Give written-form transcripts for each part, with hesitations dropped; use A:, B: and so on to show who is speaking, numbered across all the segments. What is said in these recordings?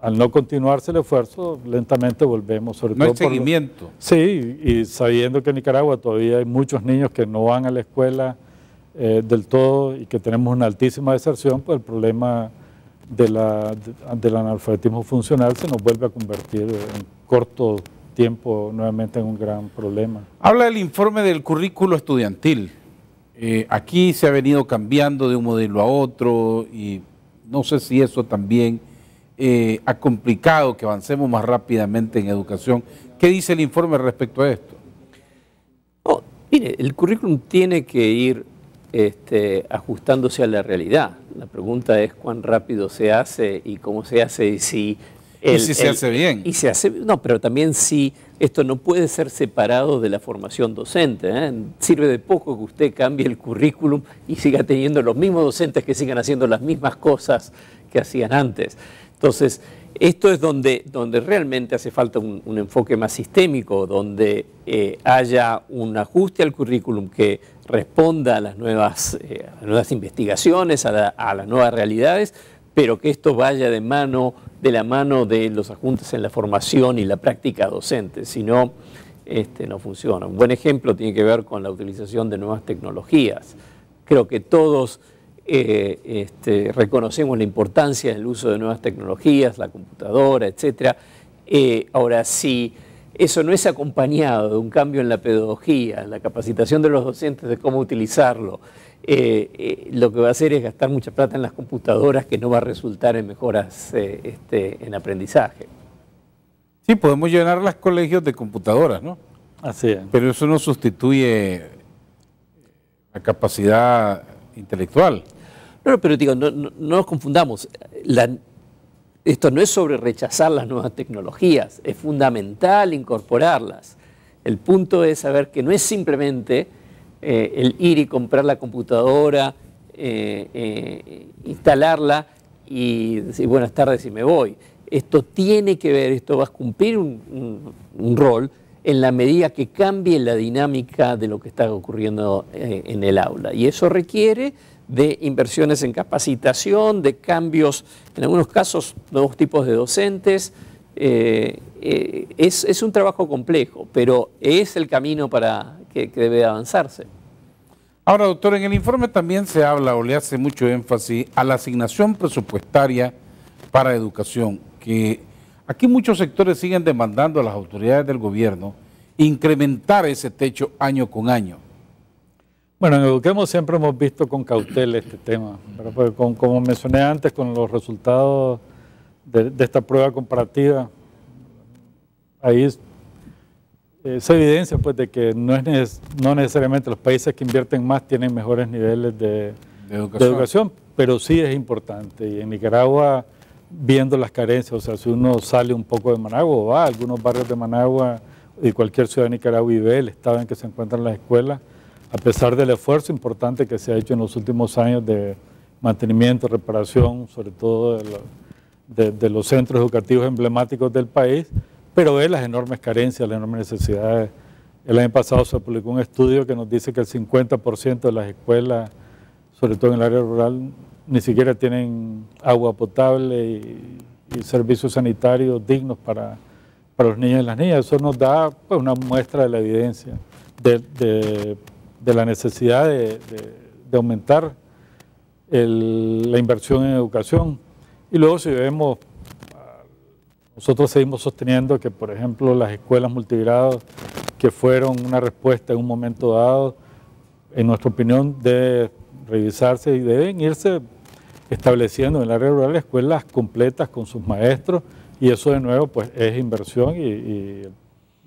A: al no continuarse el esfuerzo, lentamente volvemos, sobre
B: No
A: todo
B: hay seguimiento.
A: Sí, y sabiendo que en Nicaragua todavía hay muchos niños que no van a la escuela del todo y que tenemos una altísima deserción, pues el problema del analfabetismo funcional se nos vuelve a convertir en corto tiempo nuevamente en un gran problema.
B: Habla del informe del currículo estudiantil. Aquí se ha venido cambiando de un modelo a otro y no sé si eso también ha complicado que avancemos más rápidamente en educación. ¿Qué dice el informe respecto a esto?
C: Oh, mire, el currículum tiene que ir ajustándose a la realidad. La pregunta es cuán rápido se hace y cómo se hace y si...
B: se hace bien.
C: Y se hace, no, pero también si esto no puede ser separado de la formación docente. Sirve de poco que usted cambie el currículum y siga teniendo los mismos docentes que sigan haciendo las mismas cosas que hacían antes. Entonces, esto es donde realmente hace falta un enfoque más sistémico, donde haya un ajuste al currículum que responda a las nuevas investigaciones, a las nuevas realidades, pero que esto vaya de la mano de los ajustes en la formación y la práctica docente, si no, no funciona. Un buen ejemplo tiene que ver con la utilización de nuevas tecnologías. Creo que todos reconocemos la importancia del uso de nuevas tecnologías, la computadora, etc. Ahora, si eso no es acompañado de un cambio en la pedagogía, en la capacitación de los docentes de cómo utilizarlo, lo que va a hacer es gastar mucha plata en las computadoras que no va a resultar en mejoras en aprendizaje.
B: Sí, podemos llenar los colegios de computadoras, ¿no?
A: Así es.
B: Pero eso no sustituye la capacidad intelectual.
C: No, pero digo, no nos confundamos. Esto no es sobre rechazar las nuevas tecnologías, es fundamental incorporarlas. El punto es saber que no es simplemente el ir y comprar la computadora, instalarla y decir buenas tardes y me voy. Esto tiene que ver, esto va a cumplir un rol en la medida que cambie la dinámica de lo que está ocurriendo en el aula. Y eso requiere de inversiones en capacitación, de cambios, en algunos casos, nuevos tipos de docentes. Es un trabajo complejo, pero es el camino para que debe avanzarse.
B: Ahora, doctor, en el informe también se habla o le hace mucho énfasis a la asignación presupuestaria para educación, que aquí muchos sectores siguen demandando a las autoridades del gobierno incrementar ese techo año con año.
A: Bueno, en Eduquemos siempre hemos visto con cautela este tema, porque como mencioné antes, con los resultados de esta prueba comparativa, ahí se evidencia pues, de que no necesariamente los países que invierten más tienen mejores niveles de educación, pero sí es importante. Y en Nicaragua, viendo las carencias, o sea, si uno sale un poco de Managua o va a algunos barrios de Managua y cualquier ciudad de Nicaragua y ve el estado en que se encuentran las escuelas, a pesar del esfuerzo importante que se ha hecho en los últimos años de mantenimiento, reparación, sobre todo de los centros educativos emblemáticos del país, pero ve las enormes carencias, las enormes necesidades. El año pasado se publicó un estudio que nos dice que el 50% de las escuelas, sobre todo en el área rural, ni siquiera tienen agua potable y servicios sanitarios dignos para los niños y las niñas. Eso nos da pues, una muestra de la evidencia de la necesidad de aumentar la inversión en educación. Y luego si vemos, nosotros seguimos sosteniendo que, por ejemplo, las escuelas multigrados que fueron una respuesta en un momento dado, en nuestra opinión, debe revisarse y deben irse estableciendo en el área rural escuelas completas con sus maestros, y eso de nuevo pues es inversión y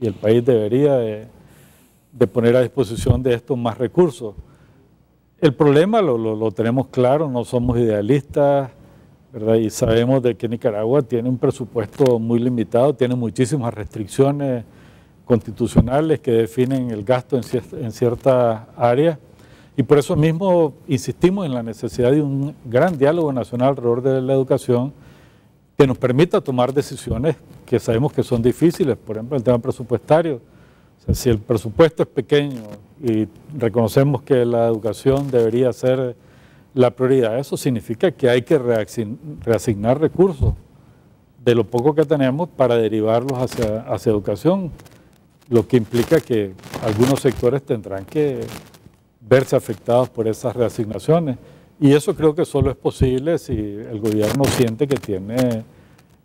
A: el país debería de poner a disposición de estos más recursos. El problema lo tenemos claro, no somos idealistas, ¿verdad? Y sabemos de que Nicaragua tiene un presupuesto muy limitado, tiene muchísimas restricciones constitucionales que definen el gasto en ciertas áreas, y por eso mismo insistimos en la necesidad de un gran diálogo nacional alrededor de la educación que nos permita tomar decisiones que sabemos que son difíciles, por ejemplo el tema presupuestario. O sea, si el presupuesto es pequeño y reconocemos que la educación debería ser la prioridad, eso significa que hay que reasignar recursos de lo poco que tenemos para derivarlos hacia educación, lo que implica que algunos sectores tendrán que verse afectados por esas reasignaciones. Y eso creo que solo es posible si el gobierno siente que tiene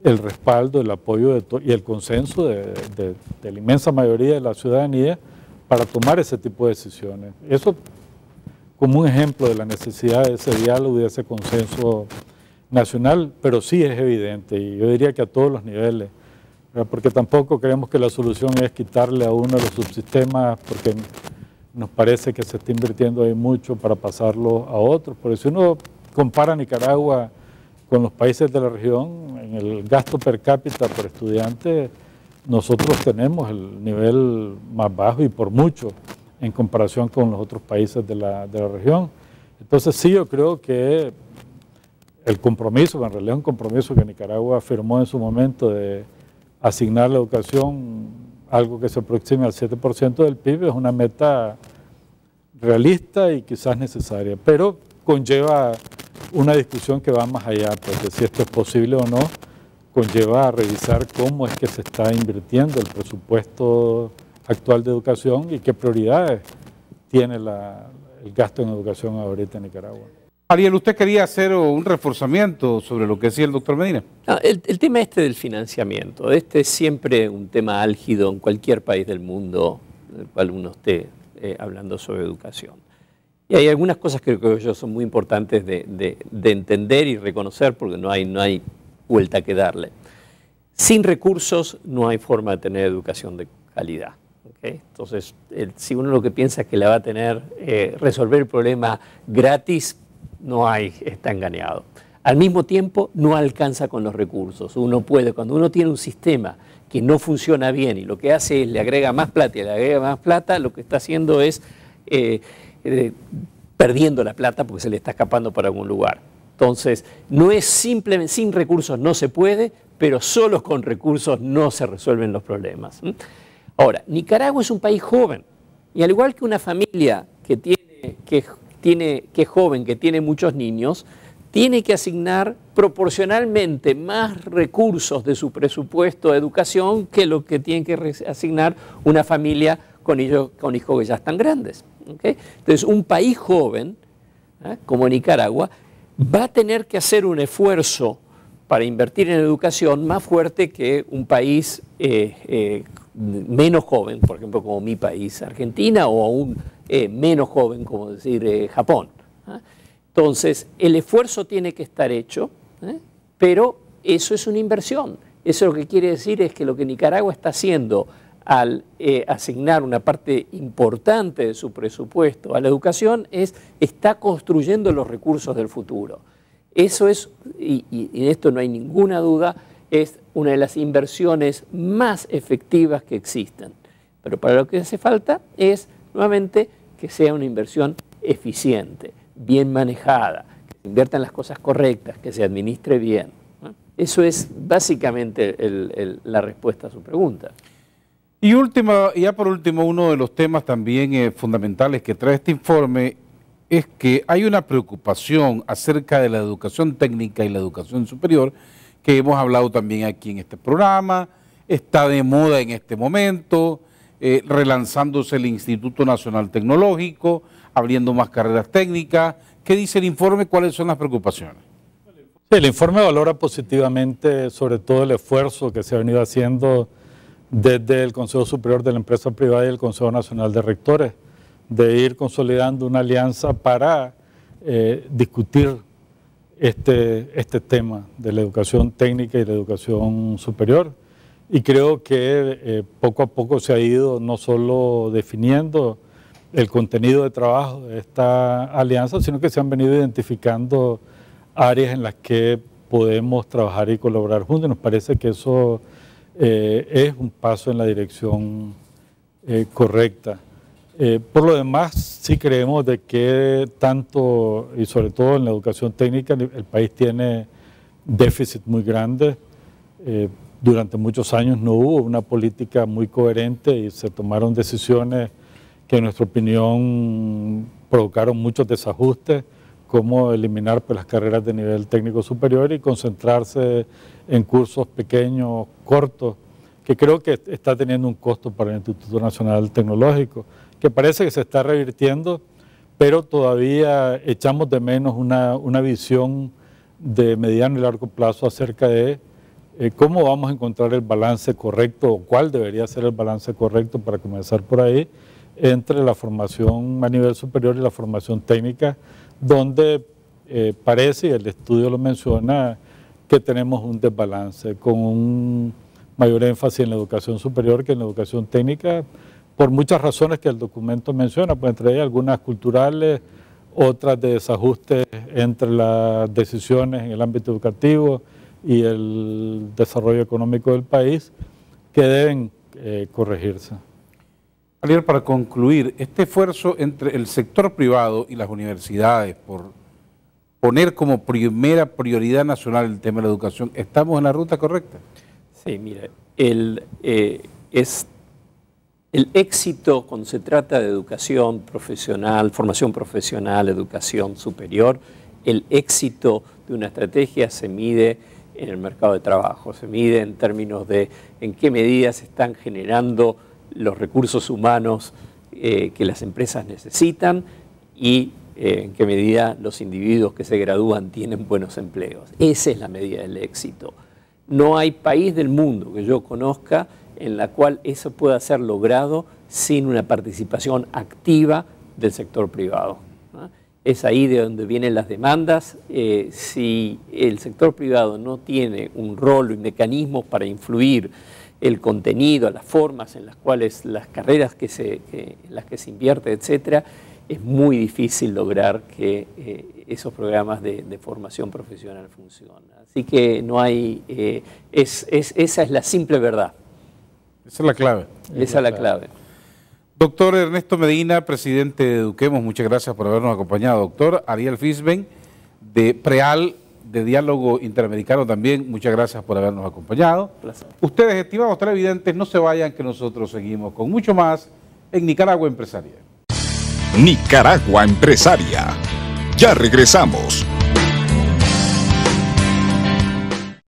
A: el respaldo, el apoyo y el consenso de la inmensa mayoría de la ciudadanía para tomar ese tipo de decisiones. Eso como un ejemplo de la necesidad de ese diálogo y de ese consenso nacional, pero sí es evidente, y yo diría que a todos los niveles, ¿verdad? Porque tampoco creemos que la solución es quitarle a uno de los subsistemas, porque nos parece que se está invirtiendo ahí mucho para pasarlo a otros. Porque si uno compara Nicaragua con los países de la región, en el gasto per cápita por estudiante, nosotros tenemos el nivel más bajo y por mucho en comparación con los otros países de la región. Entonces sí, yo creo que el compromiso, en realidad es un compromiso que Nicaragua firmó en su momento de asignar a la educación algo que se aproxime al 7% del PIB, es una meta realista y quizás necesaria, pero conlleva una discusión que va más allá, porque si esto es posible o no, conlleva a revisar cómo es que se está invirtiendo el presupuesto actual de educación y qué prioridades tiene el gasto en educación ahorita en Nicaragua.
B: Ariel, usted quería hacer un reforzamiento sobre lo que decía el doctor Medina.
C: No, el tema del financiamiento, este es siempre un tema álgido en cualquier país del mundo en el cual uno esté hablando sobre educación. Y hay algunas cosas que creo yo son muy importantes de entender y reconocer, porque no hay vuelta que darle. Sin recursos no hay forma de tener educación de calidad. ¿Okay? Entonces, si uno lo que piensa es que la va a tener, resolver el problema gratis, está engañado. Al mismo tiempo, no alcanza con los recursos. Uno puede, cuando uno tiene un sistema que no funciona bien y lo que hace es le agrega más plata y le agrega más plata, lo que está haciendo es perdiendo la plata porque se le está escapando para algún lugar. Entonces, no es simplemente, sin recursos no se puede, pero solo con recursos no se resuelven los problemas. Ahora, Nicaragua es un país joven, y al igual que una familia que es joven, que tiene muchos niños, tiene que asignar proporcionalmente más recursos de su presupuesto de educación que lo que tiene que asignar una familia con hijos que ya están grandes. ¿Okay? Entonces, un país joven, como Nicaragua, va a tener que hacer un esfuerzo para invertir en educación más fuerte que un país menos joven, por ejemplo, como mi país, Argentina, o aún menos joven, como decir Japón. Entonces, el esfuerzo tiene que estar hecho, pero eso es una inversión. Eso lo que quiere decir es que lo que Nicaragua está haciendo al asignar una parte importante de su presupuesto a la educación está construyendo los recursos del futuro. Eso es, y en esto no hay ninguna duda, es una de las inversiones más efectivas que existen. Pero para lo que hace falta es, nuevamente, que sea una inversión eficiente, bien manejada, que se invierta en las cosas correctas, que se administre bien. Eso es básicamente la respuesta a su pregunta.
B: Y ya por último, uno de los temas también fundamentales que trae este informe es que hay una preocupación acerca de la educación técnica y la educación superior, que hemos hablado también aquí en este programa, está de moda en este momento, relanzándose el Instituto Nacional Tecnológico, abriendo más carreras técnicas. ¿Qué dice el informe? ¿Cuáles son las preocupaciones?
A: Sí, el informe valora positivamente sobre todo el esfuerzo que se ha venido haciendo desde el Consejo Superior de la Empresa Privada y el Consejo Nacional de Rectores, de ir consolidando una alianza para discutir este tema de la educación técnica y la educación superior. Y creo que poco a poco se ha ido no solo definiendo el contenido de trabajo de esta alianza, sino que se han venido identificando áreas en las que podemos trabajar y colaborar juntos. Y nos parece que eso es un paso en la dirección correcta. Por lo demás, sí creemos de que tanto y sobre todo en la educación técnica el país tiene déficit muy grandes. Durante muchos años no hubo una política muy coherente y se tomaron decisiones que en nuestra opinión provocaron muchos desajustes, cómo eliminar pues, las carreras de nivel técnico superior y concentrarse en cursos pequeños, cortos, que creo que está teniendo un costo para el Instituto Nacional Tecnológico, que parece que se está revirtiendo, pero todavía echamos de menos una visión de mediano y largo plazo acerca de cómo vamos a encontrar el balance correcto, o cuál debería ser el balance correcto, para comenzar por ahí, entre la formación a nivel superior y la formación técnica, donde parece, y el estudio lo menciona, que tenemos un desbalance, con un mayor énfasis en la educación superior que en la educación técnica, por muchas razones que el documento menciona, pues entre ellas algunas culturales, otras de desajustes entre las decisiones en el ámbito educativo y el desarrollo económico del país, que deben corregirse.
B: Ariel, para concluir, este esfuerzo entre el sector privado y las universidades por poner como primera prioridad nacional el tema de la educación, ¿estamos en la ruta correcta?
C: Sí, mira, el éxito cuando se trata de educación profesional, formación profesional, educación superior, el éxito de una estrategia se mide en el mercado de trabajo, se mide en términos de en qué medida se están generando los recursos humanos que las empresas necesitan y en qué medida los individuos que se gradúan tienen buenos empleos. Esa es la medida del éxito. No hay país del mundo que yo conozca en la cual eso pueda ser logrado sin una participación activa del sector privado, ¿no? Es ahí de donde vienen las demandas. Si el sector privado no tiene un rol y mecanismos para influir el contenido, las formas en las cuales las carreras en las que se invierte, etcétera, es muy difícil lograr que esos programas de formación profesional funcionen. Así que no hay, esa es la simple verdad.
B: Esa es la clave.
C: Esa es la clave.
B: Doctor Ernesto Medina, presidente de Eduquemos, muchas gracias por habernos acompañado. Doctor Ariel Fisben, de PREAL, de Diálogo Interamericano también, muchas gracias por habernos acompañado.
C: Placer.
B: Ustedes, estimados televidentes, no se vayan, que nosotros seguimos con mucho más en Nicaragua Empresaria.
D: Nicaragua Empresaria. Ya regresamos.